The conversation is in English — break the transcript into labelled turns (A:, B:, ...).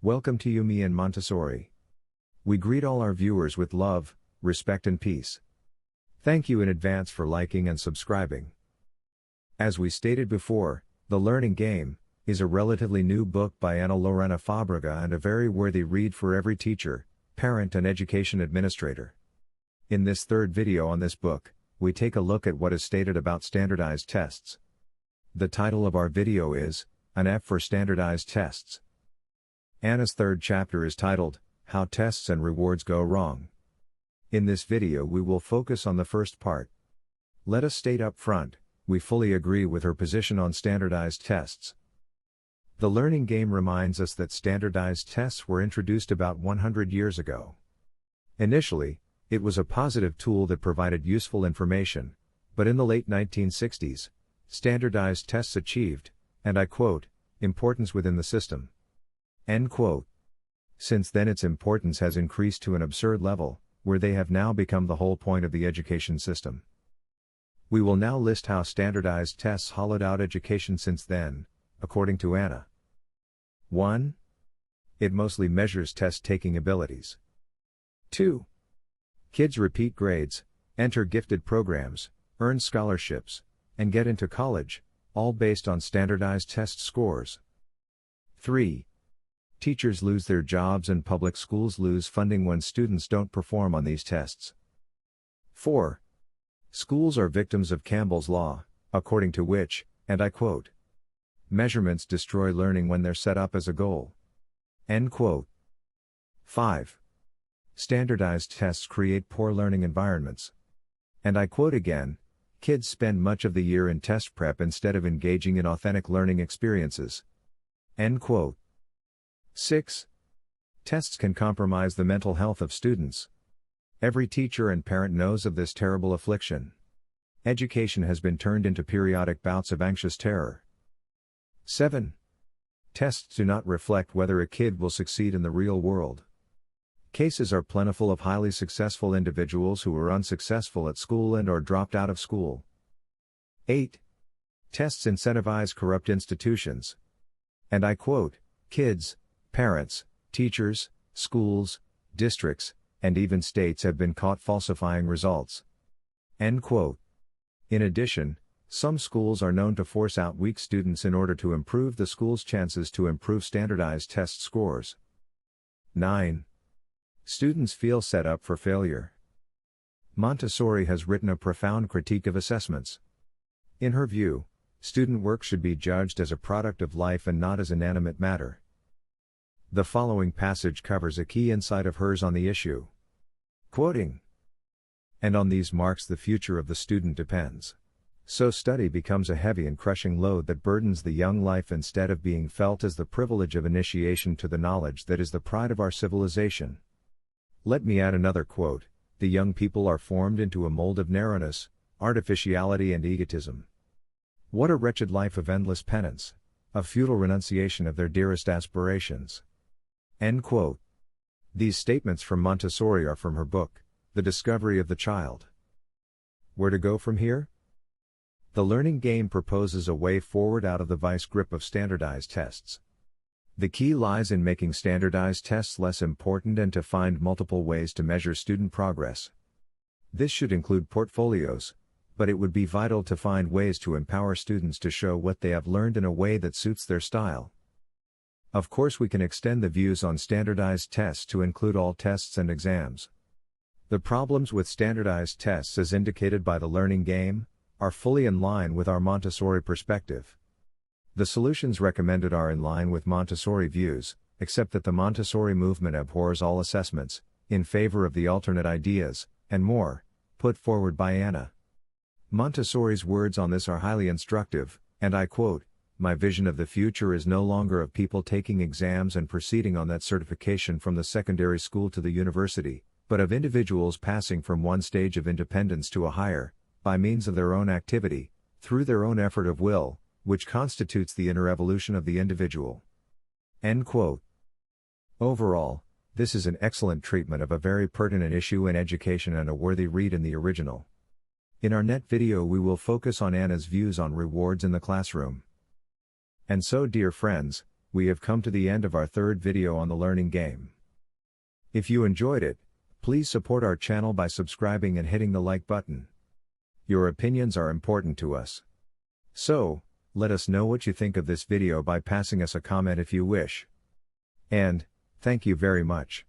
A: Welcome to You Me and Montessori. We greet all our viewers with love, respect and peace. Thank you in advance for liking and subscribing. As we stated before, The Learning Game is a relatively new book by Ana Lorena Fábrega and a very worthy read for every teacher, parent and education administrator. In this third video on this book, we take a look at what is stated about standardized tests. The title of our video is, An F for Standardized Tests. Ana's third chapter is titled, How Tests and Rewards Go Wrong. In this video we will focus on the first part. Let us state up front, we fully agree with her position on standardized tests. The Learning Game reminds us that standardized tests were introduced about 100 years ago. Initially, it was a positive tool that provided useful information, but in the late 1960s, standardized tests achieved, and I quote, importance within the system. End quote. Since then its importance has increased to an absurd level, where they have now become the whole point of the education system. We will now list how standardized tests hollowed out education since then, according to Ana. 1. It mostly measures test-taking abilities. 2. Kids repeat grades, enter gifted programs, earn scholarships, and get into college, all based on standardized test scores. 3. Teachers lose their jobs and public schools lose funding when students don't perform on these tests. 4. Schools are victims of Campbell's Law, according to which, and I quote, measurements destroy learning when they're set up as a goal. End quote. 5. Standardized tests create poor learning environments. And I quote again, kids spend much of the year in test prep instead of engaging in authentic learning experiences. End quote. 6. Tests can compromise the mental health of students. Every teacher and parent knows of this terrible affliction. Education has been turned into periodic bouts of anxious terror. 7. Tests do not reflect whether a kid will succeed in the real world. Cases are plentiful of highly successful individuals who were unsuccessful at school and/or dropped out of school. 8. Tests incentivize corrupt institutions. And I quote, kids, parents, teachers, schools, districts, and even states have been caught falsifying results. End quote. In addition, some schools are known to force out weak students in order to improve the school's chances to improve standardized test scores. 9. Students feel set up for failure. Montessori has written a profound critique of assessments. In her view, student work should be judged as a product of life and not as inanimate matter. The following passage covers a key insight of hers on the issue. Quoting, and on these marks the future of the student depends. So study becomes a heavy and crushing load that burdens the young life instead of being felt as the privilege of initiation to the knowledge that is the pride of our civilization. Let me add another quote, the young people are formed into a mold of narrowness, artificiality and egotism. What a wretched life of endless penance, a futile renunciation of their dearest aspirations. End quote. These statements from Montessori are from her book, The Discovery of the Child. Where to go from here? The Learning Game proposes a way forward out of the vice grip of standardized tests. The key lies in making standardized tests less important and to find multiple ways to measure student progress. This should include portfolios, but it would be vital to find ways to empower students to show what they have learned in a way that suits their style. Of course we can extend the views on standardized tests to include all tests and exams. The problems with standardized tests as indicated by the Learning Game, are fully in line with our Montessori perspective. The solutions recommended are in line with Montessori views, except that the Montessori movement abhors all assessments, in favor of the alternate ideas, and more, put forward by Ana. Montessori's words on this are highly instructive, and I quote, my vision of the future is no longer of people taking exams and proceeding on that certification from the secondary school to the university, but of individuals passing from one stage of independence to a higher, by means of their own activity, through their own effort of will, which constitutes the inner evolution of the individual. End quote. Overall, this is an excellent treatment of a very pertinent issue in education and a worthy read in the original. In our next video we will focus on Ana's views on rewards in the classroom. And so dear friends, we have come to the end of our third video on the learning game. If you enjoyed it, please support our channel by subscribing and hitting the like button. Your opinions are important to us. So, let us know what you think of this video by passing us a comment if you wish. And, thank you very much.